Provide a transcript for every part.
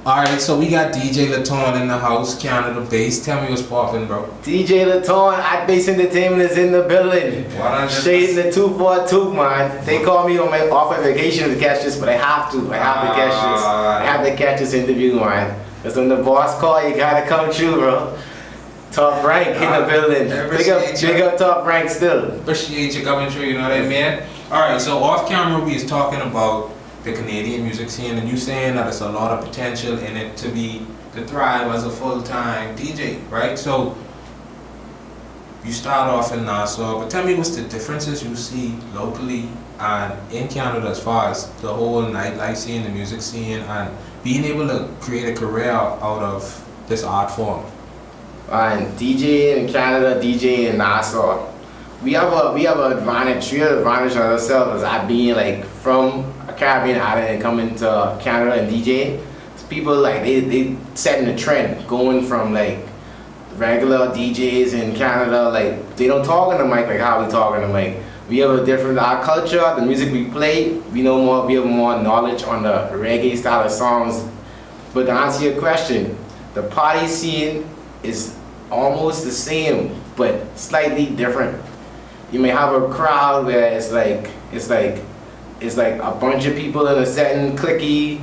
Alright, so we got DJ LATON in the house, Canada Bass. Tell me what's poppin', bro. DJ LATON, at Bass Entertainment is in the building. Straight in the 242, man. They call me on my off my vacation to catch this, but I have to. I have to catch this. I have to catch this interview, man. Because when the boss call, you gotta come true, bro. Top rank in the building. Big up Top rank still. Appreciate you coming through, you know what I mean? Alright, so off camera we is talking about the Canadian music scene, and you saying that there's a lot of potential in it to thrive as a full-time DJ, right? So you start off in Nassau, but tell me what's the differences you see locally and in Canada as far as the whole nightlife scene, the music scene, and being able to create a career out of this art form. And DJ in Canada, DJ in Nassau. We have an advantage. We have an advantage on ourselves as I being like from a Caribbean island and coming to Canada and DJ. People like they setting the trend, going from like regular DJs in Canada, like they don't talk on the mic like how we talk on the mic. We have a different our culture, the music we play. We know more. We have more knowledge on the reggae style of songs. But to answer your question, the party scene is almost the same, but slightly different. You may have a crowd where it's like a bunch of people in a certain clicky,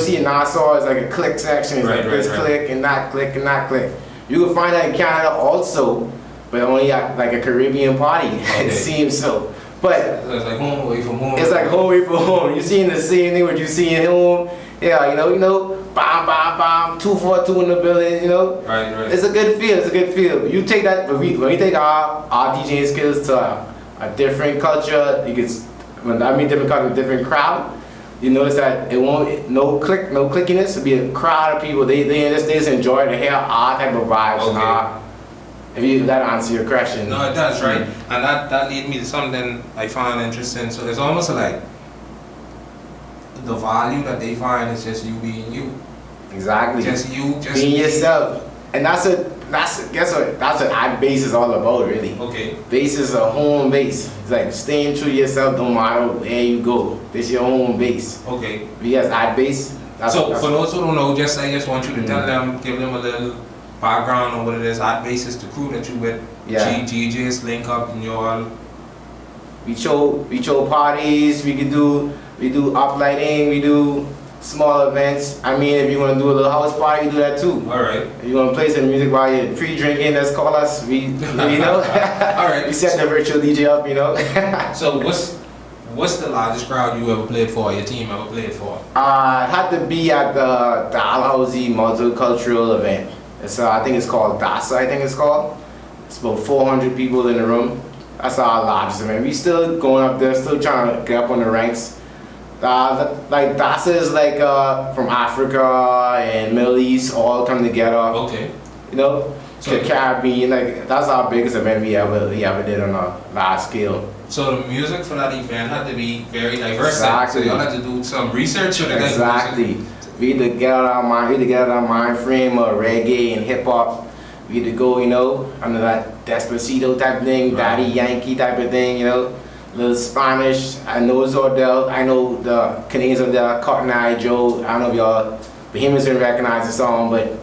see in Nassau it's like a click section, it's like this click and that click and that click. You can find that in Canada also, but only at like a Caribbean party. Okay. It seems so. But so it's like home away from home. It's like home away from home. You're seeing the same thing what you see at home. Yeah, bam, bam, bam, 242 in the building, Right. It's a good feel, it's a good feel. You take that, when we take our DJing skills to a different culture, different culture, different crowd, you notice that it won't, no clickiness, it'll be a crowd of people, they just enjoy to hear our type of vibes. Okay. If that answer your question. No, it does, right? And that lead me to something I find interesting. So it's almost like the value that they find is just you being you. Exactly. Just being yourself. And that's what our base is all about, really. Okay. Base is a home base. It's like staying true to yourself, no matter where you go. This is your home base. Okay. Because our base. So for those who don't know, I just want you to tell them, give them a little background on what it is. Art base is the crew that you with. Yeah. GJs link up and you all. We show parties. We do uplighting. We do small events. I mean, if you want to do a little house party, you do that too. All right. If you want to play some music while you're pre-drinking, let's call us. All right. We set the virtual DJ up, So what's the largest crowd you ever played for? Your team ever played for? It had to be at the Dalhousie MultiCultural Event. I think it's called DASA. I think it's called. It's about 400 people in the room. That's our largest event. We still going up there, still trying to get up on the ranks. Like DASA is like from Africa and Middle East all come together. Okay. So the Caribbean, like that's our biggest event we ever did on a large scale. So the music for that event had to be very diverse. Exactly. So y'all had to do some research on it. Exactly. We had to get out our mind frame of reggae and hip hop. We had to go, under that Despacito type thing, Daddy Yankee type of thing, little Spanish. I know Zordel. I know the Canadians of the Cotton Eye Joe. I don't know if y'all Bohemians didn't recognize the song, but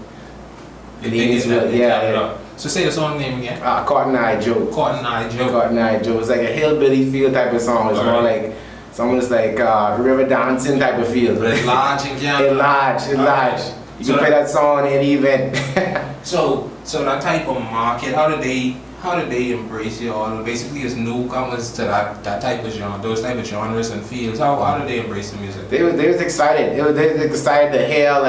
yeah. So say the song name again. Cotton Eye Joe. Cotton Eye Joe. Cotton Eye Joe. It's like a hillbilly feel type of song. It's more like someone's like river dancing type of feel. But it's large and It's large. You can play that song at any event. So that type of market, how did they embrace you all? Basically, as newcomers to that type of genre, those type of genres and fields, how did they embrace the music? They was excited. They was excited to hear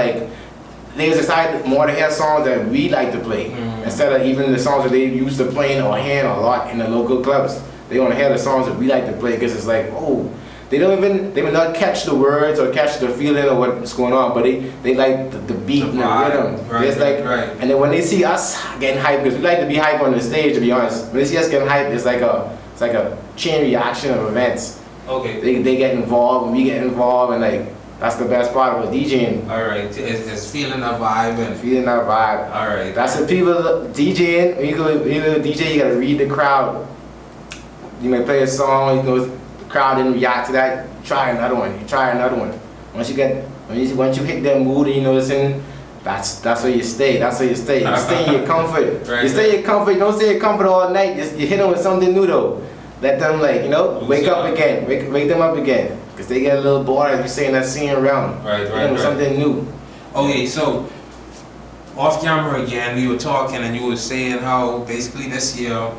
they was excited more to hear songs that we like to play instead of even the songs that they used to playing or hearing a lot in the local clubs. They want to hear the songs that we like to play because it's like, they may not catch the words or catch the feeling of what's going on, but they like the beat and the rhythm. Right. And then when they see us getting hyped, because we like to be hyped on the stage, to be honest. When they see us getting hyped, it's like a chain reaction of events. Okay. They get involved and we get involved, and that's the best part about DJing. All right. It's feeling that vibe and feeling that vibe. All right. That's what people DJing. When you go DJ, you gotta read the crowd. You may play a song, the crowd didn't react to that, try another one. Once you get Once you hit that mood and you noticing, that's where you stay. That's where you stay. You stay in your comfort. Right, you stay in your comfort. You don't stay in your comfort all night. You hit them with something new though. Let them wake up again. Wake them up again. Because they get a little bored as you stay in that scene around. Right. Hit them with something new. Okay, so off camera again, we were talking and you were saying how basically this year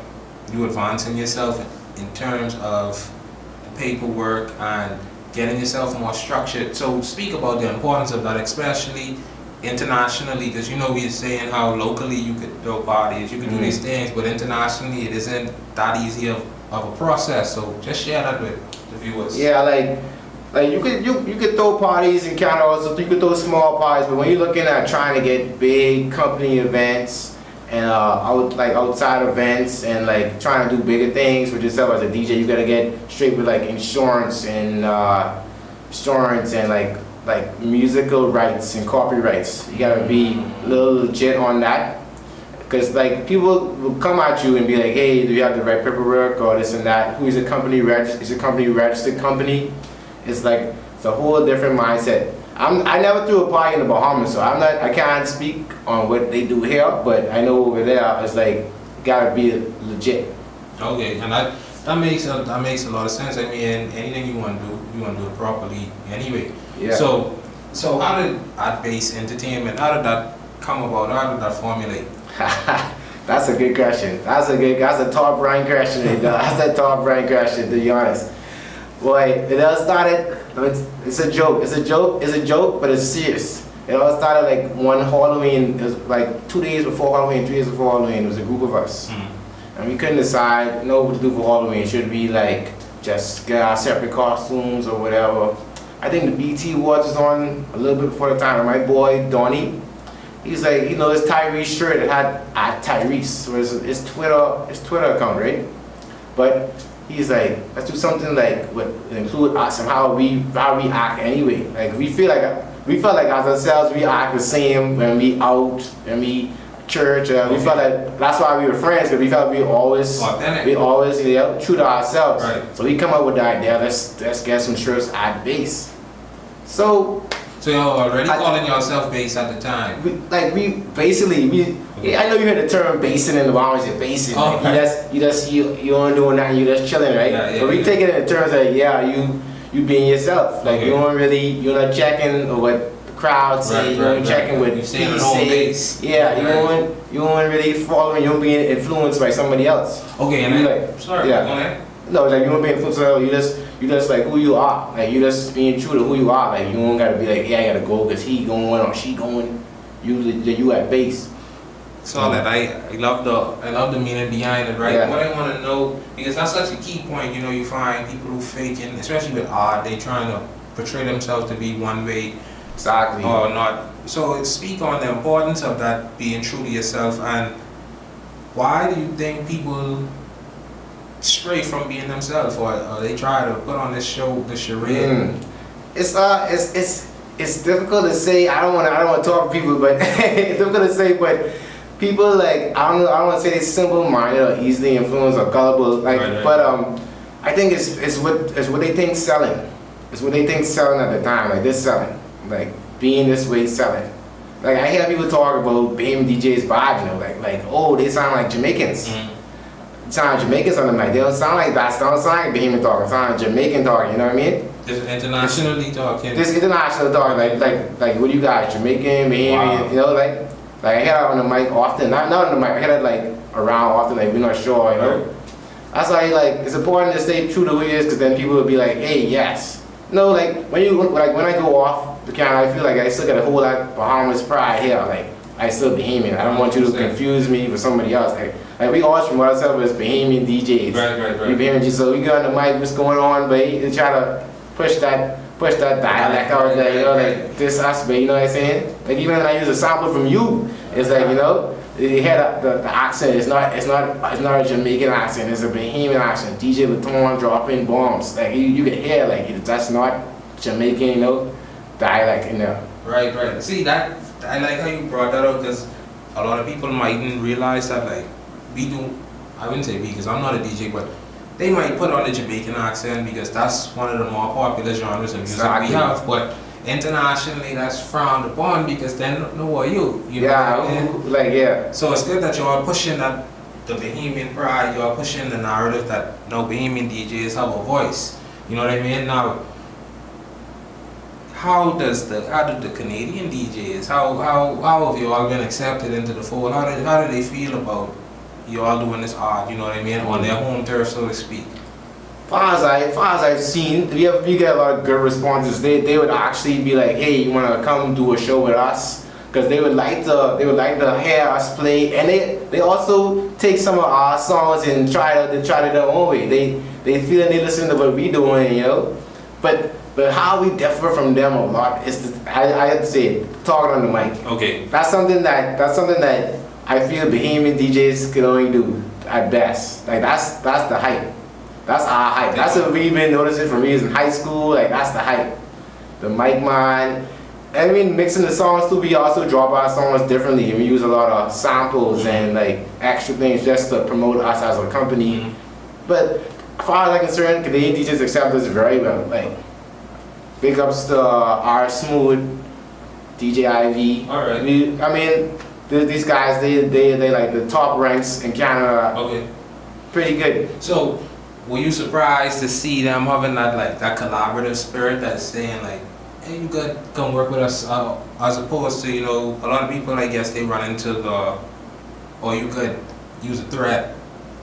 you advancing yourself in terms of the paperwork and getting yourself more structured. So speak about the importance of that, especially internationally, because we were saying how locally you could throw parties, you could do these things, but internationally it isn't that easy of a process. So just share that with the viewers. Yeah, like you could throw parties in Canada also, you could throw small parties, but when you're looking at trying to get big company events and outside events and like trying to do bigger things with yourself as a DJ, you gotta get straight with like insurance and like musical rights and copyrights. You gotta be a little legit on that, because like people will come at you and be like, hey, do you have the right paperwork or this and that? Who is a company registered? Is a company registered company? It's a whole different mindset. I never threw a party in the Bahamas, so I can't speak on what they do here, but I know over there it's like gotta be legit. Okay, and that makes a lot of sense. I mean, anything you want to do it properly anyway. Yeah. So how did Art Base Entertainment? How did that come about? How did that formulate? That's a good question. That's a top rank question. That's a top rank question, to be honest. Boy, it all started. It's a joke, but it's serious. It all started like one Halloween. It was like 2 days before Halloween, 3 days before Halloween. It was a group of us, and we couldn't decide what to do for Halloween. Should we like just get our separate costumes or whatever? I think the BT Awards was on a little bit before the time. And my boy Donnie, he's like, his Tyrese shirt that had at Tyrese, so his Twitter account, right? But he's like, let's do something like with include us and how we act anyway. Like we felt like as ourselves we act the same when we out, when we church. We felt like that's why we were friends, because we felt we always true to ourselves. Right. So he come up with the idea, let's get some shirts at base. So you're already calling yourself Base at the time. I know you heard the term basing in the Bahamas. You're basing. Oh, Like, right. you aren't doing that. You just chilling, right? Yeah, but we take it in terms of you being yourself. Like you're not checking what the crowd say. You're checking what you he say. Yeah, you don't really following. You don't being influenced by somebody else. Okay, and No, like you don't be influenced. You just like who you are. Like you just being true to who you are. Like you don't gotta be like, yeah, I gotta go because he going or she going. You at base. So that I love the meaning behind it, right? Yeah. What I want to know, because that's such a key point. You find people who faking, especially with art, they trying to portray themselves to be one way, Exactly. or not. So speak on the importance of that, being true to yourself, and why do you think people stray from being themselves, or they try to put on this show, the charade? It's difficult to say. I don't want to talk to people, but it's difficult to say. But people like I don't want to say they're simple-minded or easily influenced or gullible. Like, right. But I think it's what they think selling. It's what they think selling at the time. Like this selling, like being this way selling. Like I hear people talk about being DJs bad, like oh they sound like Jamaicans. Sound like Jamaicans on the mic. They don't sound like that. They don't sound like Bahamian talking. They sound like Jamaican talking. You know what I mean? This internationally talking. This international talking. Like what do you guys? Jamaican, Bahamian. Wow. Like I hear that on the mic often. Not on the mic. I hear that like around often. Like we're not sure. Right. That's why it's important to stay true to who he is, because then people will be like, hey, yes. No, like when I go off the camera, I feel like I still got a whole lot of Bahamas pride here. Like I still Bahamian. I don't want you to confuse me with somebody else. Like we always promote ourselves as Bahamian DJs. Right. We Bahamian DJs, so we go on the mic, what's going on, but they try to push that dialect out there, like this us, but you know what I'm saying? Like even when I use a sample from you, it's like you hear the accent. It's not a Jamaican accent. It's a Bahamian accent. DJ LATON dropping bombs. Like you can hear that's not Jamaican, dialect in there. Right. See that I like how you brought that up, because a lot of people mightn't realize that we do. I wouldn't say we, because I'm not a DJ, but they might put on the Jamaican accent because that's one of the more popular genres of music we have. But internationally that's frowned upon because they don't know what you know. Yeah. So it's good that you're pushing that the Bahamian pride, you're pushing the narrative that no Bahamian DJs have a voice. You know what I mean? Now, how do the Canadian DJs, how have you all been accepted into the fold? How do they feel about you all doing this art, you know what I mean, on their home turf, so to speak? Far as I've seen, we get a lot of good responses. They would actually be like, hey, you wanna come do a show with us? Because they would like to hear us play, and they also take some of our songs and try it their own way. They feel and they listen to what we doing, you know. But how we differ from them a lot is I have to say talking on the mic. Okay. That's something that I feel Bahamian DJs can only do at best. Like that's the hype. That's our hype. That's what we've been noticing from years in high school. Like that's the hype. The mic man. I mean, mixing the songs too. We also drop our songs differently. We use a lot of samples and like extra things just to promote us as a company. Mm-hmm. But as far as I'm concerned, Canadian DJs accept us very well. Like big ups to R Smooth, DJ Ivy. All right. I mean, these guys, they like the top ranks in Canada. Okay. Pretty good. So, were you surprised to see them having that collaborative spirit that's saying like, hey, you could come work with us, as opposed to, you know, a lot of people, I guess, they run into or you could use a threat.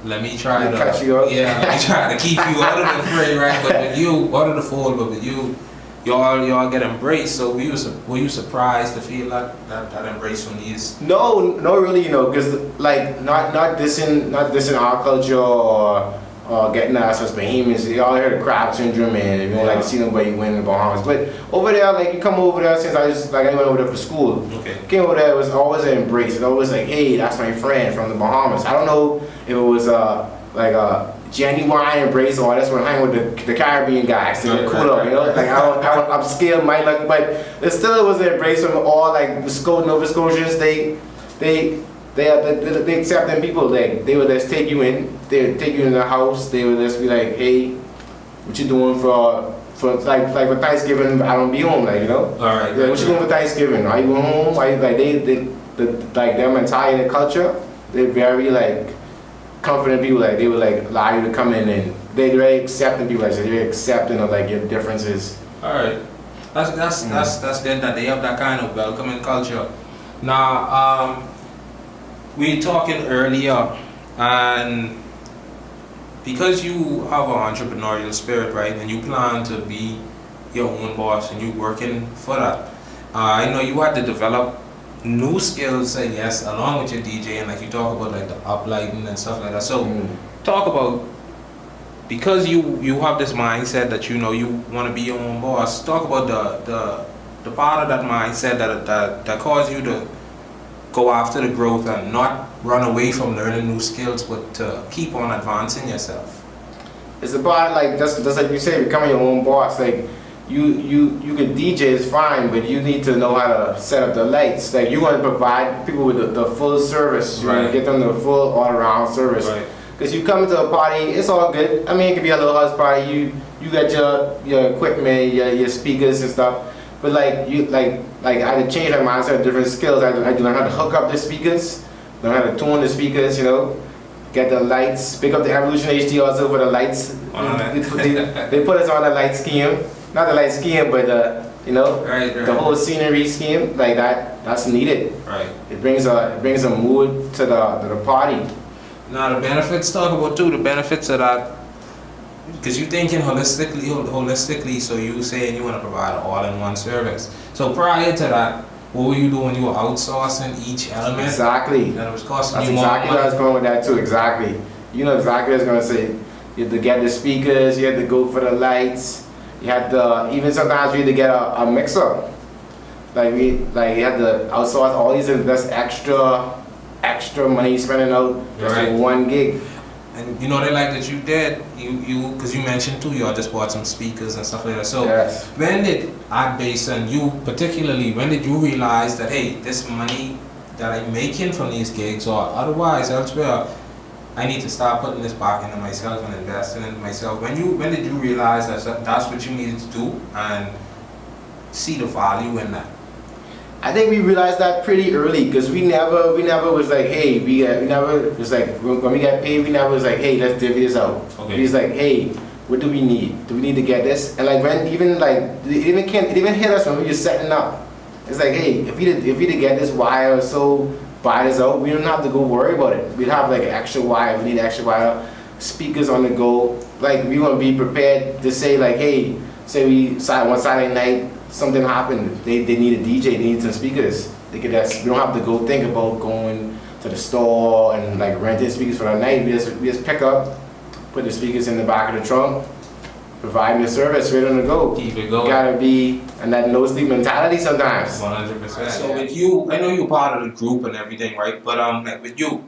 Let me try to cut you up. Yeah, let me try to keep you out of the fray, right? But with you, out of the fold, but with you, y'all get embraced. So were you surprised to feel that embrace from these? No, really, you know, because like not dissing our culture or getting us as Bahamians. They all heard of crab syndrome and you don't like to see nobody win in the Bahamas. But over there, like you come over there since I went over there for school. Okay. Came over there, it was always an embrace. It was always like, hey, that's my friend from the Bahamas. I don't know if it was like a genuine embrace or that's when I hang with the Caribbean guys. So they're cool, you know. Like I'm scared, my luck, but it still was an embrace from all like the Nova Scotians. They accepting people. Like they would just take you in. They would take you in the house. They would just be like, hey, what you doing for like for Thanksgiving? I don't be home, like you know. All right. Like, what you doing for Thanksgiving? Are you going home? Are you, like like their mentality, their culture. They're very like confident people. Like they would like allow you to come in and they're very accepting people. Like they're very accepting of like your differences. All right. That's good that they have that kind of welcoming culture. Now, we talking earlier, and because you have an entrepreneurial spirit, right, and you plan to be your own boss and you working for that, I know you had to develop new skills, I guess, along with your DJing, like you talk about like the uplighting and stuff like that. So talk about, because you have this mindset that you know you want to be your own boss, talk about the part of that mindset that caused you to go after the growth and not run away from learning new skills, but to keep on advancing yourself. It's about like just like you say, becoming your own boss. Like you could DJ is fine, but you need to know how to set up the lights. Like you want to provide people with the full service. You want to get them the full all around service. Right. Because you come to a party, it's all good. I mean, it could be a little house party. You got your equipment, your speakers and stuff. But like I had to change my mindset, different skills. I had to learn how to hook up the speakers, learn how to tune the speakers, you know, get the lights, pick up the Evolution HD also for the lights. They put us on the light scheme, not the light scheme, but you know, the whole scenery scheme like that. That's needed. Right. It brings a mood to the party. Now the benefits, talk about too the benefits of that. Because you're thinking holistically, so you saying you want to provide an all-in-one service. So prior to that, what were you doing? You were outsourcing each element? Exactly. That it was costing That's you more exactly money. what I was going with that too, exactly. You know exactly what I was going to say. You had to get the speakers, you had to go for the lights, you had to, even sometimes we had to get a mixer. Like you had to outsource all these, that's extra money spending out just for one gig. And you know they like that you did, because you mentioned too, you all just bought some speakers and stuff like that. So when did Adbase and you particularly, when did you realize that, hey, this money that I'm making from these gigs or otherwise elsewhere, I need to start putting this back into myself and investing into myself. When did you realize that that's what you needed to do, and see the value in that? I think we realized that pretty early because we never was like, hey, we never was like, when we got paid, we never was like, hey, let's divvy this out. Okay. We was like, hey, what do we need? Do we need to get this? And like when even like it even hit us when we were setting up. It's like, hey, if we to get this wire or so, buy this out, we don't have to go worry about it. We'd have like an extra wire, we need extra wire, speakers on the go. Like we want to be prepared to say like, hey, say one Saturday night, something happened, they need a DJ, they need some speakers. We don't have to go think about going to the store and like renting speakers for the night. We just pick up, put the speakers in the back of the trunk, provide the service right on the go. Keep it going. You gotta be in that no sleep mentality sometimes. 100%. So with you, I know you're part of the group and everything, right? But like with you,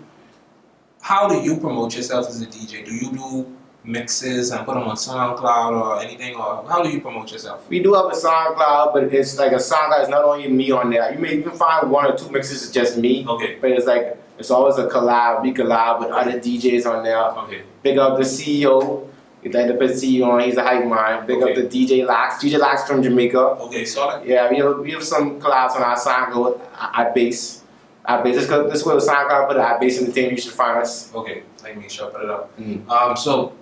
how do you promote yourself as a DJ? Do you do mixes and put them on SoundCloud or anything, or how do you promote yourself? We do have a SoundCloud, but it's like a SoundCloud is not only me on there. You can find one or two mixes it's just me. Okay. But it's like it's always a collab. We collab with other DJs on there. Okay. Big up the CEO. We'd like to put CEO on. He's a hype man. Big up the DJ Lax. DJ Lax from Jamaica. Okay, solid. Yeah, we have some collabs on our SoundCloud. Our bass. This way with SoundCloud, put our bass in the team. You should find us. Okay, I make sure I put it up. Mm. So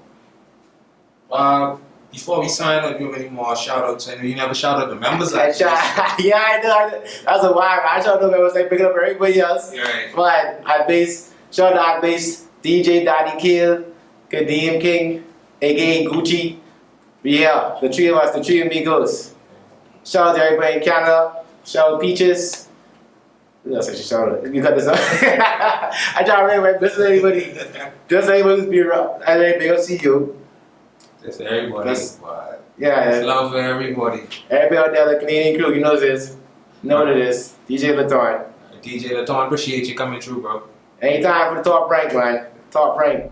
before we sign up, do you have any more shout outs? I know you never shout out the members. Yeah, I do. That's a why. I shout out the members like picking up everybody else. Yeah, right. But our bass, shout out our bass, DJ Daddy Kill, Kadeem King, aka Gucci. Yeah, the three of us, the three amigos. Shout out to everybody in Canada. Shout out Peaches. Who else I should shout out? You got this up. I try to remember, just anybody. Just anybody who's being around. And then big up see you. That's everybody. Yeah. Love for everybody. Everybody out there, the Canadian crew, you know this. You know what it is. DJ LATON. DJ LATON, appreciate you coming through, bro. Anytime for the top rank, man. Top rank.